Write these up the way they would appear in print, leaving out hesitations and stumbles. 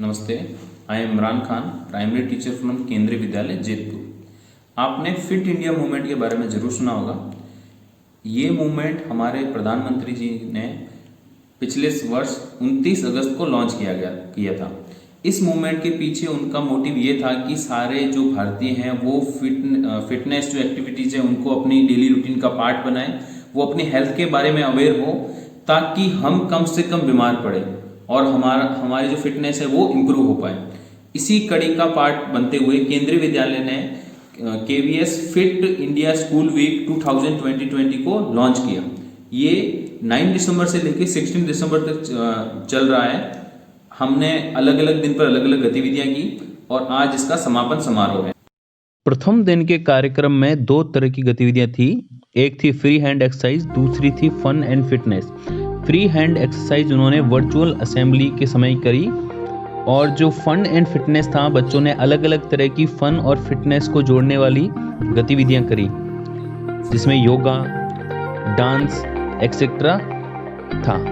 नमस्ते, I am Imran Khan, primary teacher from केंद्रीय विद्यालय जैतपुर। आपने फिट इंडिया मूवमेंट के बारे में ज़रूर सुना होगा। ये मूवमेंट हमारे प्रधानमंत्री जी ने पिछले वर्ष 29 अगस्त को लॉन्च किया था। इस मूवमेंट के पीछे उनका मोटिव ये था कि सारे जो भारतीय हैं वो फिटनेस जो एक्टिविटीज़ हैं उनको अपनी डेली रूटीन का पार्ट बनाएं, वो अपनी हेल्थ के बारे में अवेयर हो ताकि हम कम से कम बीमार पड़े और हमारी जो फिटनेस है वो इम्प्रूव हो पाए। इसी कड़ी का पार्ट बनते हुए केंद्रीय विद्यालय ने KVS fit India school week 2020 को लॉन्च किया। ये 9 दिसंबर से लेकर 16 दिसंबर तक चल रहा है। हमने अलग अलग दिन पर अलग अलग गतिविधियां की और आज इसका समापन समारोह है। प्रथम दिन के कार्यक्रम में 2 तरह की गतिविधियां थी। एक थी फ्री हैंड एक्सरसाइज, दूसरी थी fun and fitness. Free hand exercise उन्होंने वर्चुअल असेंबली के समय करी और जो फन एंड फिटनेस था, बच्चों ने अलग अलग तरह की फन और फिटनेस को जोड़ने वाली गतिविधियां करी, जिसमें योगा, डांस एक्सेट्रा था।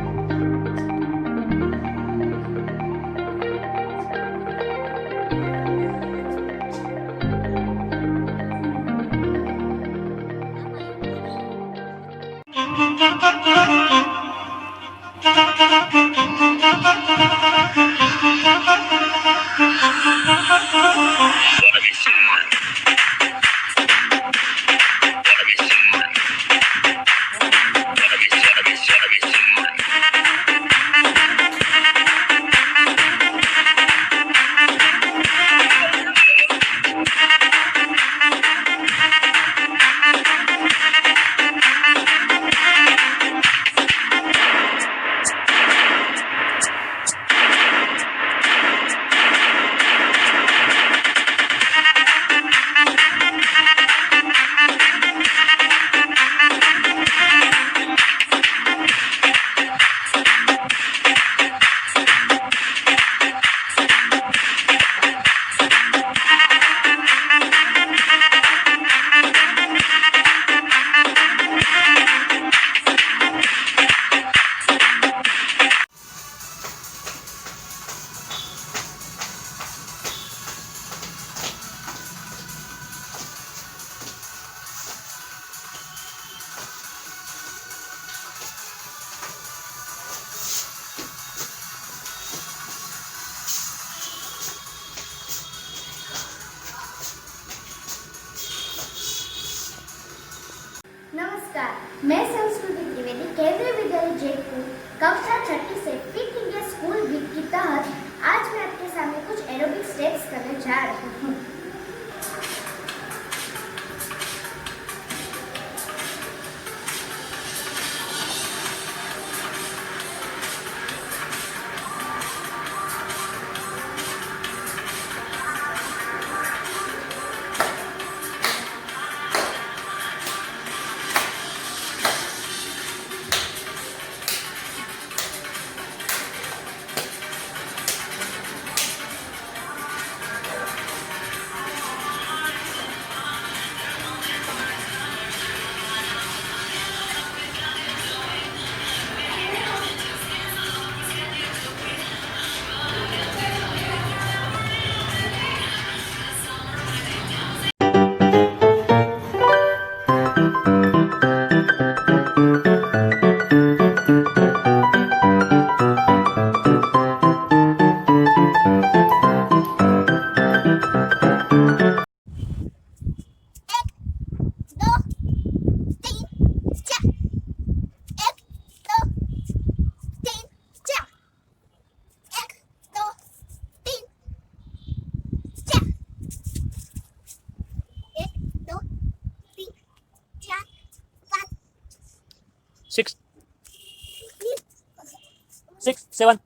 नमस्कार, मैं संस्कृति त्रिवेदी, केंद्रीय विद्यालय जैतपुर कक्षा 6 से फिट इंडिया स्कूल वीक के तहत आज मैं आपके सामने कुछ एरोबिक स्टेप्स करने जा रही हूँ। Six, 7.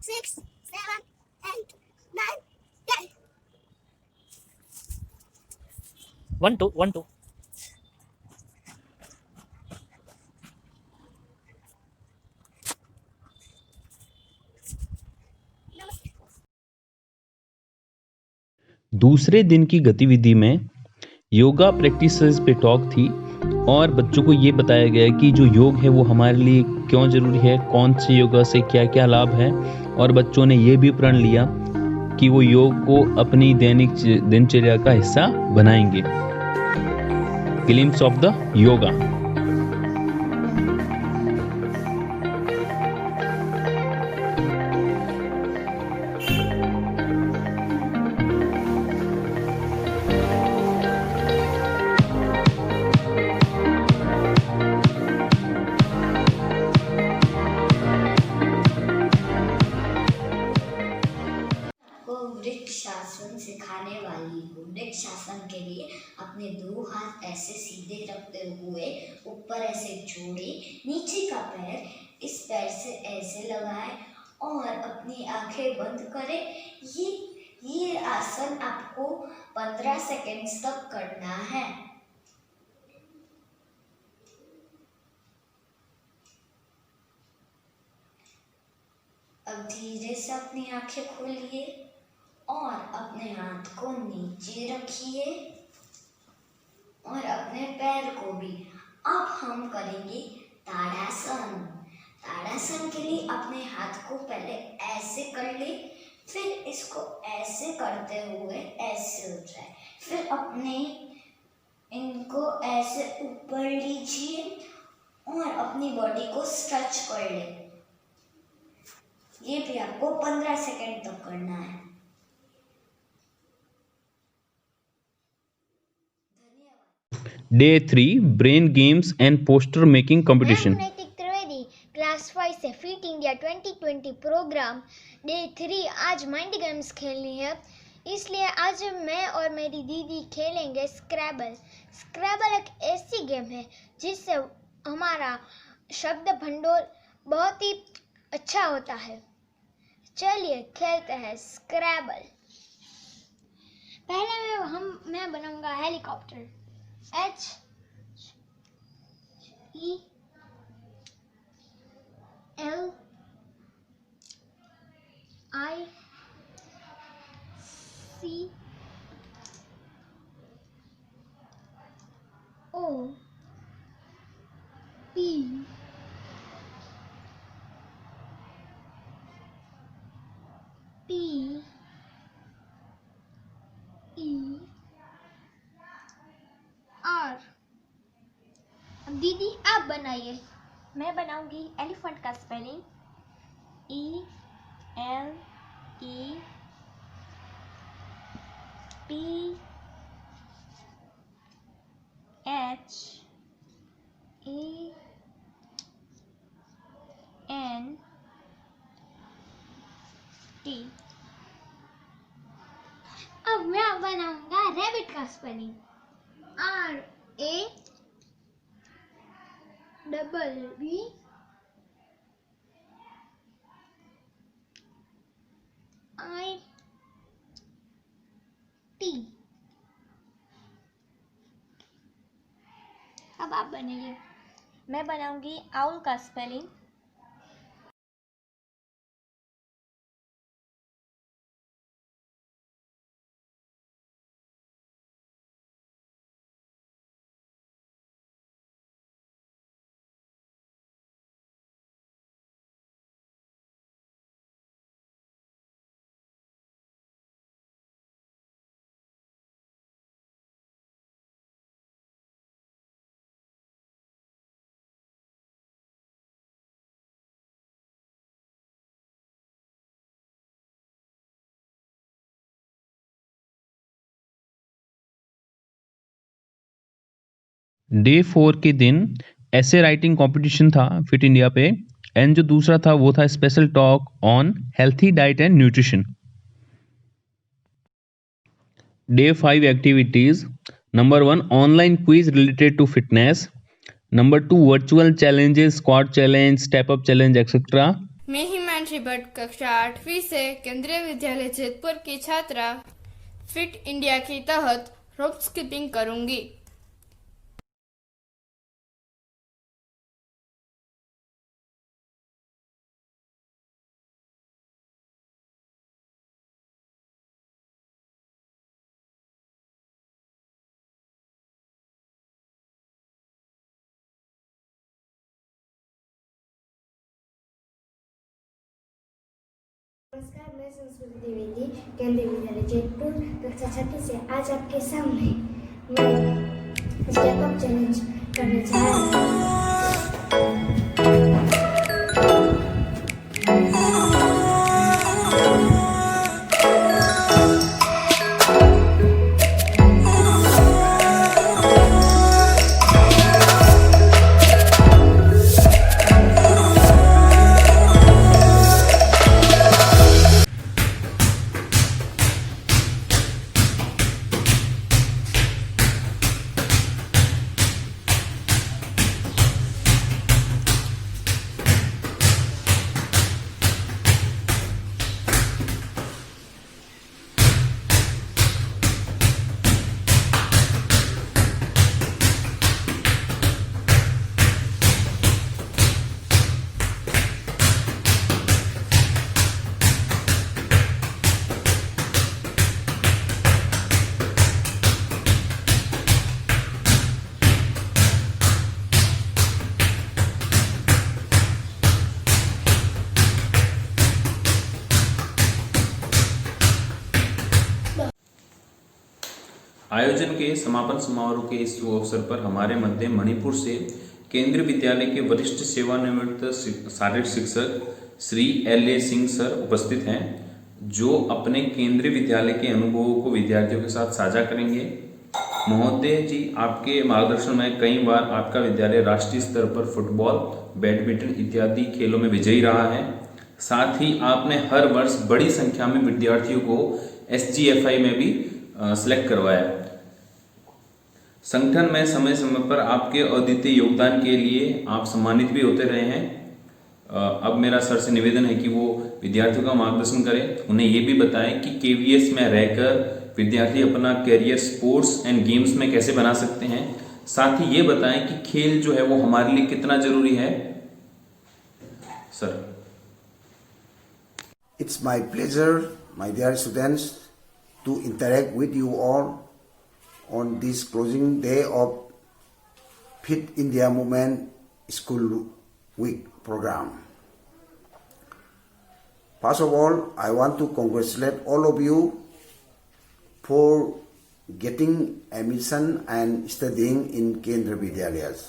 6, 7, 8, 9, 10. 1, 2, 1, 2. दूसरे दिन की गतिविधि में योगा प्रैक्टिसेस पे टॉक थी। और बच्चों को ये बताया गया है कि जो योग है वो हमारे लिए क्यों ज़रूरी है, कौन से योगा से क्या क्या लाभ है, और बच्चों ने ये भी प्रण लिया कि वो योग को अपनी दैनिक दिनचर्या का हिस्सा बनाएंगे। Glimpse of the yoga. को वृक्षासन सिखाने वाली हूँ। वृक्षासन के लिए अपने दो हाथ ऐसे सीधे रखते हुए ऊपर ऐसे जोड़े, नीचे का पैर इस पैर से ऐसे लगाए और अपनी आंखें बंद करें। ये आसन आपको 15 सेकंड्स तक करना है। अब धीरे से अपनी आंखें खोलिए और अपने हाथ को नीचे रखिए और अपने पैर को भी। अब हम करेंगे ताड़ासन। ताड़ासन के लिए अपने हाथ को पहले ऐसे कर ले, फिर इसको ऐसे करते हुए ऐसे हो जाए, फिर अपने इनको ऐसे ऊपर लीजिए और अपनी बॉडी को स्ट्रेच कर ले। ये भी आपको 15 सेकंड तक करना है। Day 3 brain games and poster making मैं कंपटीशन। हूं नैतिक त्रिवेदी, क्लास 5 से फिट इंडिया 2020 प्रोग्राम डे 3। आज माइंड गेम्स खेलनी है, इसलिए आज मैं और मेरी दीदी खेलेंगे स्क्रैबल। स्क्रैबल एक ऐसी गेम है जिससे हमारा शब्द भंडोल बहुत ही अच्छा होता है। चलिए खेलते हैं स्क्रैबल। पहले मैं बनाऊंगा helicopter. H E L I C O P P E R। अब दीदी आप बनाइए। मैं बनाऊंगी एलिफेंट का spelling E L E P H A N T। अब मैं बनाऊंगा रैबिट का spelling R A B I T। अब आप बनाइए। मैं बनाऊंगी आउल का स्पेलिंग डे 4 के दिन ऐसे राइटिंग कंपटीशन था फिट इंडिया पे, एंड जो दूसरा था वो था special talk on healthy diet and nutrition. Day 5 activities. Number 1 online quiz related to fitness. Number 2 virtual challenges, squad challenge, step up challenge etcetera. मैं हिमांशी भट्ट कक्षा 8वीं से केंद्रीय विद्यालय जैतपुर की छात्रा फिट इंडिया के तहत रोप स्किपिंग करूंगी। नमस्कार, मैं संस्कृति द्विवेदी, केंद्रीय विद्यालय जयपुर कक्षा 6 से आज आपके सामने मैं स्टेप अप चैलेंज करने जा रहा हूँ। आयोजन के समापन समारोह के इस शुभ अवसर पर हमारे मध्य मणिपुर से केंद्रीय विद्यालय के वरिष्ठ सेवानिवृत्त शारीरिक शिक्षक श्री L.A. सिंह सर उपस्थित हैं, जो अपने केंद्रीय विद्यालय के अनुभवों को विद्यार्थियों के साथ साझा करेंगे। महोदय जी, आपके मार्गदर्शन में कई बार आपका विद्यालय राष्ट्रीय स्तर पर फुटबॉल, बैडमिंटन इत्यादि खेलों में विजयी रहा है। साथ ही आपने हर वर्ष बड़ी संख्या में विद्यार्थियों को SGFI में भी सिलेक्ट करवाया। संगठन में समय समय पर आपके अद्वितीय योगदान के लिए आप सम्मानित भी होते रहे हैं। अब मेरा सर से निवेदन है कि वो विद्यार्थियों का मार्गदर्शन करें, उन्हें ये भी बताएं कि KVS में रहकर विद्यार्थी अपना कैरियर स्पोर्ट्स एंड गेम्स में कैसे बना सकते हैं। साथ ही ये बताएं कि खेल जो है वो हमारे लिए कितना जरूरी है। Sir. It's my pleasure, my dear students, to interact with you all on this closing day of Fit India Movement School Week program. First of all, I want to congratulate all of you for getting admission and studying in Kendra Vidyalayas,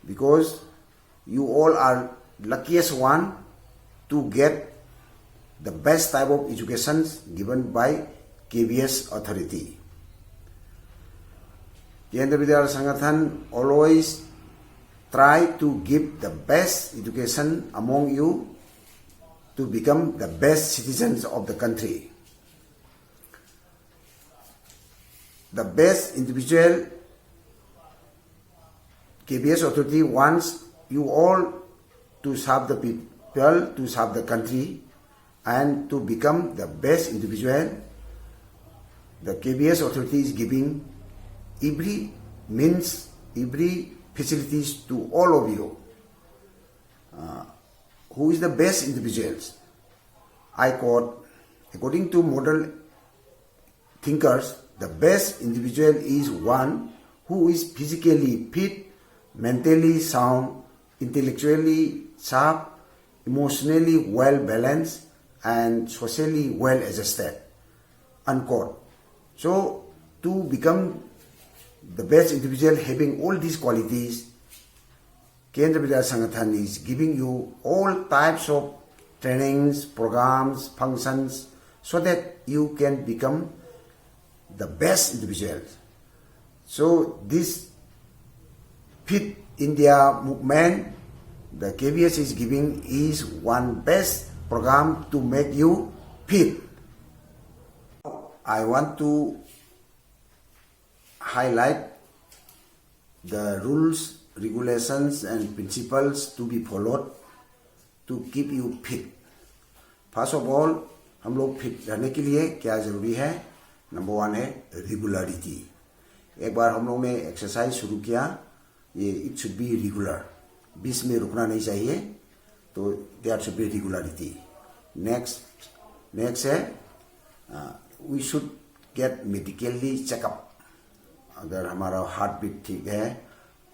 because you all are luckiest one to get the best type of education given by KVS authority. Kendra Vidyalaya Sangathan always try to give the best education among you to become the best citizens of the country. The best individual KVS authority wants you all to serve the people, to serve the country, and to become the best individual. The KVS authority is giving every means, every facilities to all of you. Who is the best individuals? I quote, according to model thinkers, the best individual is one who is physically fit, mentally sound, intellectually sharp, emotionally well balanced, and socially well adjusted, unquote. So, to become the best individual having all these qualities, Kendra Vidyalaya Sangathan is giving you all types of trainings, programs, functions, so that you can become the best individuals. So, this Fit India movement, the KVS is giving is one best program to make you fit. I want to highlight the rules, regulations and principles to be followed to keep you fit. First of all, हम लोग fit रहने के लिए क्या ज़रूरी है? Number 1 है regularity. एक बार हम लोग ने एक्सरसाइज शुरू किया, ये इट शुड बी रेगुलर, बीच में रुकना नहीं चाहिए, तो there should be regularity. Next है we should get medically checkup. अगर हमारा हार्ट बीट ठीक है,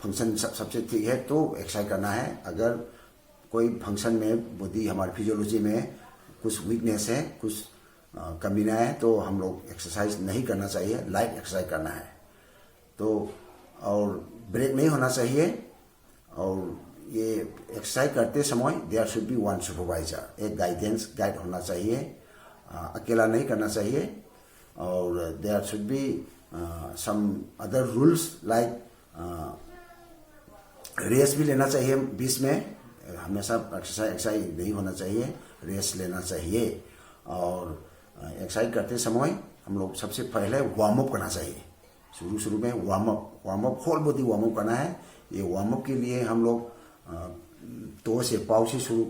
फंक्शन सबसे ठीक है, तो एक्सरसाइज करना है। अगर कोई फंक्शन में बॉडी हमारी फिजियोलॉजी में कुछ वीकनेस है, कुछ कमीना है, तो हम लोग एक्सरसाइज नहीं करना चाहिए, लाइट एक्सरसाइज करना है। तो और ब्रेक नहीं होना चाहिए। और ये एक्सरसाइज करते समय there should be one supervisor, एक गाइड होना चाहिए, अकेला नहीं करना चाहिए। और there should be some other rules like rest भी लेना चाहिए बीच में, हमेशा एक्सरसाइज नहीं होना चाहिए, रेस्ट लेना चाहिए। और एक्सरसाइज करते समय हम लोग सबसे पहले वार्म अप करना चाहिए। शुरू में warm up whole body warm up करना है। ये वार्म अप के लिए हम लोग तो से पाँव से शुरू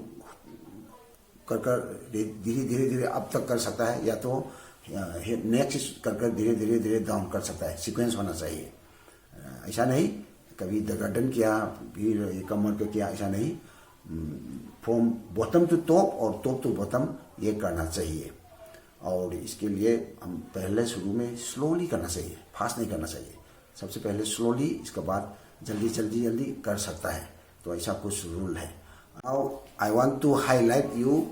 कर धीरे अप तक कर सकता है, या तो नेक से कर धीरे डाउन कर सकता है। सीक्वेंस होना चाहिए, ऐसा नहीं कभी द गार्डन किया फिर कमर पे किया, ऐसा नहीं। फ्रॉम बॉटम टू टॉप और टॉप टू बॉटम ये करना चाहिए। और इसके लिए हम पहले शुरू में स्लोली करना चाहिए, फास्ट नहीं करना चाहिए। सबसे पहले स्लोली, इसके बाद जल्दी कर सकता है। तो ऐसा कुछ रूल है। Now I want to highlight you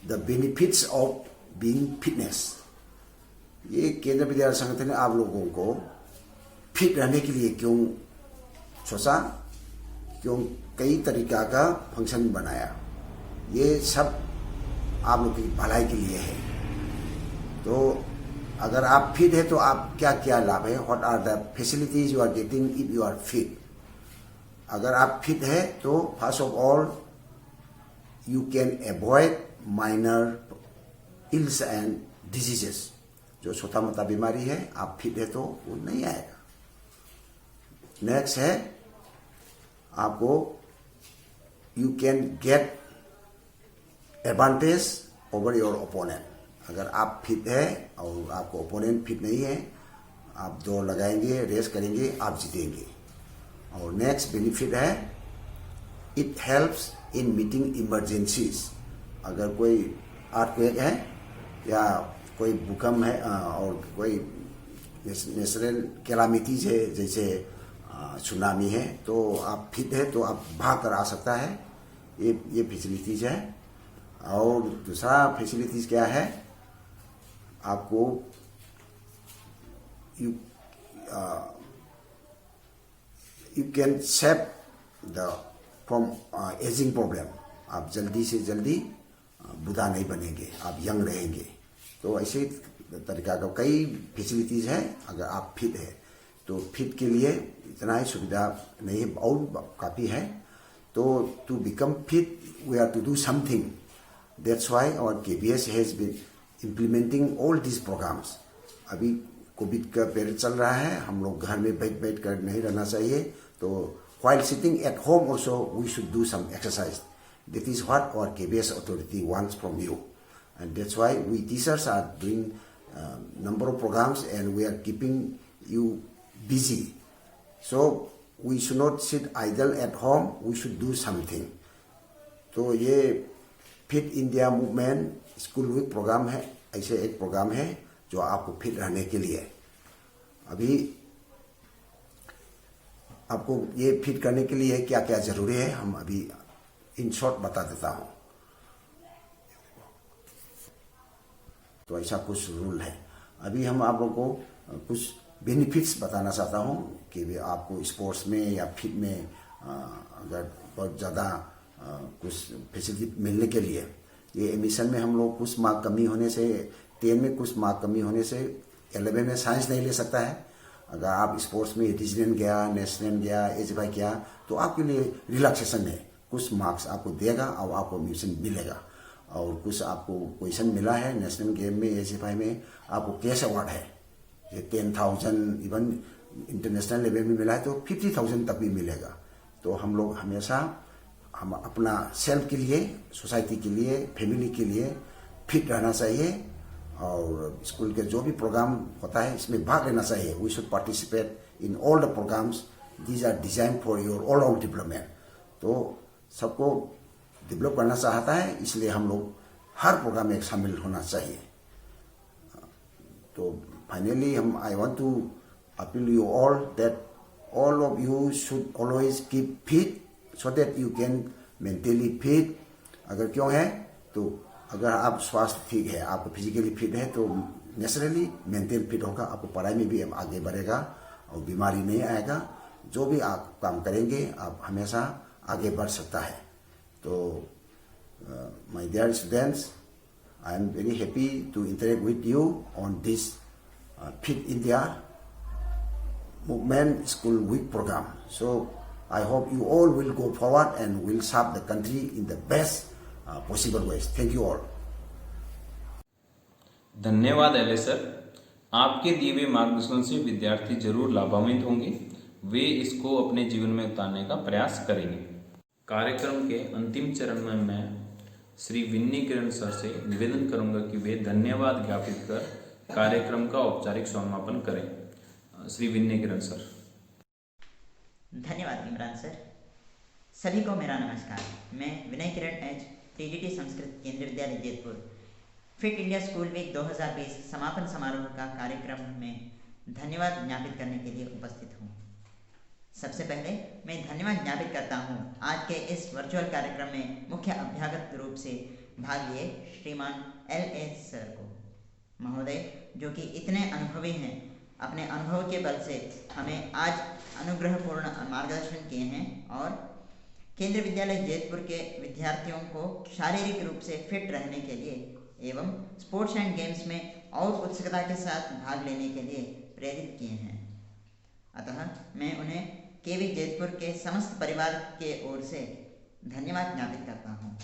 the benefits of being fitness. ये केंद्रीय विद्यालय संगठन ने आप लोगों को फिट रहने के लिए क्यों सोचा, क्यों कई तरीका का फंक्शन बनाया, ये सब आप लोग की भलाई के लिए है। तो अगर आप फिट है तो आप क्या क्या लाभ है, what are the facilities you are getting if you are fit. अगर आप फिट है तो first of all you can avoid minor ills and diseases. जो छोटा मोटा बीमारी है, आप फिट है तो वो नहीं आएगा। नेक्स्ट है आपको you can get advantage over your opponent. अगर आप फिट है और आपको ओपोनेंट फिट नहीं है, आप दौड़ लगाएंगे, रेस करेंगे, आप जीतेंगे। और नेक्स्ट बेनिफिट है it helps in meeting emergencies. अगर कोई अर्थक्वेक है या कोई भूकंप है और कोई नेचुरल कैलामिटीज है जैसे सुनामी है, तो आप फिट है तो आप भाग कर आ सकता है। ये फैसिलिटीज है। और दूसरा फैसिलिटीज क्या है, आपको you can save the from ageing problem. आप जल्दी से जल्दी बूढ़ा नहीं बनेंगे, आप यंग रहेंगे। तो ऐसे तरीका का कई फैसिलिटीज है। अगर आप फिट है तो फिट के लिए इतना ही सुविधा नहीं है, और काफ़ी है। तो to become fit we have to do something. That's why our KBS has been implementing all this programmes. अभी कोविड का पीरियड चल रहा है, हम लोग घर में बैठ कर नहीं रहना चाहिए। तो while sitting at home also we should do some exercise. That is what our KBS authority wants from you, and that's why we teachers are doing number of programs and we are keeping you busy. So we should not sit idle at home, we should do something. तो ये fit India movement school week programme है, ऐसे एक programme है जो आपको fit रहने के लिए। अभी आपको ये फिट करने के लिए क्या क्या जरूरी है, हम अभी इन शॉर्ट बता देता हूँ। तो ऐसा कुछ रूल है। अभी हम आप लोगों को कुछ बेनिफिट्स बताना चाहता हूँ कि वे आपको स्पोर्ट्स में या फिट में अगर बहुत ज़्यादा कुछ फैसिलिटी मिलने के लिए, ये एडमिशन में हम लोग कुछ मार्क कमी होने से, 10 में कुछ मार्क कमी होने से 11 में साइंस नहीं ले सकता है। अगर आप स्पोर्ट्स में रीजनल गया, नेशनल गया, HFI किया, तो आपके लिए रिलैक्सेशन है, कुछ मार्क्स आपको देगा और आपको एडमिशन मिलेगा। और कुछ आपको क्वेश्चन मिला है नेशनल गेम में, HFI में आपको कैश अवार्ड है, ये 10,000, इवन इंटरनेशनल लेवल में मिला है तो 50,000 तक भी मिलेगा। तो हम लोग हमेशा हम अपना सेल्फ के लिए, सोसाइटी के लिए, फैमिली के लिए फिट रहना चाहिए। और स्कूल के जो भी प्रोग्राम होता है इसमें भाग लेना चाहिए। We should participate in all the programmes, these are design for your all round development. तो सबको डेवलप करना चाहता है, इसलिए हम लोग हर प्रोग्राम में शामिल होना चाहिए। तो फाइनली हम I want to appeal you all that all of you should always keep fit so that you can mentally fit. अगर क्यों है तो अगर आप स्वास्थ्य ठीक है, आप फिजिकली फिट है तो नेचुरली मेंटल फिट होगा, आपको पढ़ाई में भी आगे बढ़ेगा और बीमारी नहीं आएगा। जो भी आप काम करेंगे आप हमेशा आगे बढ़ सकता है। तो my dear students, I am very happy to interact with you on this fit India movement school week program. So I hope you all will go forward and will serve the country in the best possible ways. Thank you all. धन्यवाद एले sir. आपके दिए हुए मार्गदर्शन से विद्यार्थी जरूर लाभान्वित होंगे, वे इसको अपने जीवन में उतारने का प्रयास करेंगे। कार्यक्रम के अंतिम चरण में मैं श्री विन्नी किरण सर से निवेदन करूंगा कि वे धन्यवाद ज्ञापित कर कार्यक्रम का औपचारिक समापन करें। श्री विन्नी किरण सर। धन्यवाद इमरान सर। सभी को मेरा नमस्कार। मैं Vinay Kiran H, TGT Sanskrit Kendriya Vidyalaya Jaitpur, fit India school week 2020 समापन समारोह का कार्यक्रम में धन्यवाद ज्ञापित करने के लिए उपस्थित हूँ। सबसे पहले मैं धन्यवाद ज्ञापित करता हूँ आज के इस वर्चुअल कार्यक्रम में मुख्य अभ्यागत रूप से भाग लिए श्रीमान LS सर को। महोदय जो कि इतने अनुभवी हैं, अपने अनुभव के बल से हमें आज अनुग्रहपूर्ण मार्गदर्शन किए हैं और केंद्रीय विद्यालय जैतपुर के विद्यार्थियों को शारीरिक रूप से फिट रहने के लिए एवं स्पोर्ट्स एंड गेम्स में और उत्सुकता के साथ भाग लेने के लिए प्रेरित किए हैं। अतः मैं उन्हें केवी जैतपुर के समस्त परिवार के ओर से धन्यवाद ज्ञापित करता हूँ।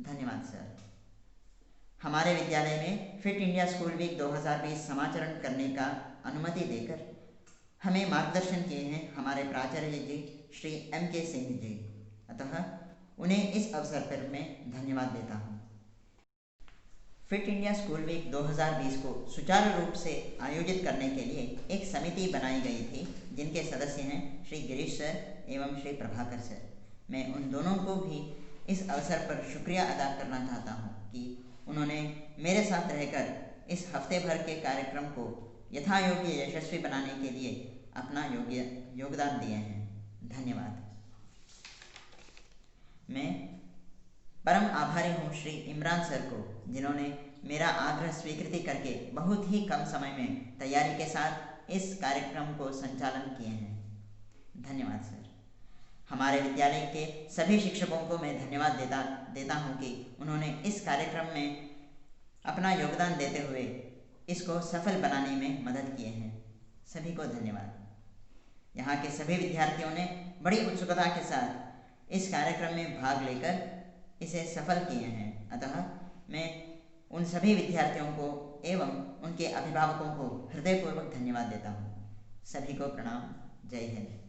धन्यवाद सर। हमारे विद्यालय में फिट इंडिया स्कूल वीक 2020 समाचरण करने का अनुमति देकर हमें मार्गदर्शन किए हैं हमारे प्राचार्य जी श्री MK सिंह जी। अतः उन्हें इस अवसर पर मैं धन्यवाद देता हूँ। फिट इंडिया स्कूल वीक 2020 को सुचारू रूप से आयोजित करने के लिए एक समिति बनाई गई थी, जिनके सदस्य हैं श्री गिरीश सर एवं श्री प्रभाकर सर। मैं उन दोनों को भी इस अवसर पर शुक्रिया अदा करना चाहता हूँ कि उन्होंने मेरे साथ रहकर इस हफ्ते भर के कार्यक्रम को यथायोग्य यशस्वी बनाने के लिए अपना योगदान दिए हैं। धन्यवाद। मैं परम आभारी हूँ श्री इमरान सर को, जिन्होंने मेरा आग्रह स्वीकृति करके बहुत ही कम समय में तैयारी के साथ इस कार्यक्रम को संचालन किए हैं। धन्यवाद सर। हमारे विद्यालय के सभी शिक्षकों को मैं धन्यवाद देता हूँ कि उन्होंने इस कार्यक्रम में अपना योगदान देते हुए इसको सफल बनाने में मदद किए हैं। सभी को धन्यवाद। यहाँ के सभी विद्यार्थियों ने बड़ी उत्सुकता के साथ इस कार्यक्रम में भाग लेकर इसे सफल किए हैं। अतः मैं उन सभी विद्यार्थियों को एवं उनके अभिभावकों को हृदयपूर्वक धन्यवाद देता हूँ। सभी को प्रणाम। जय हिंद।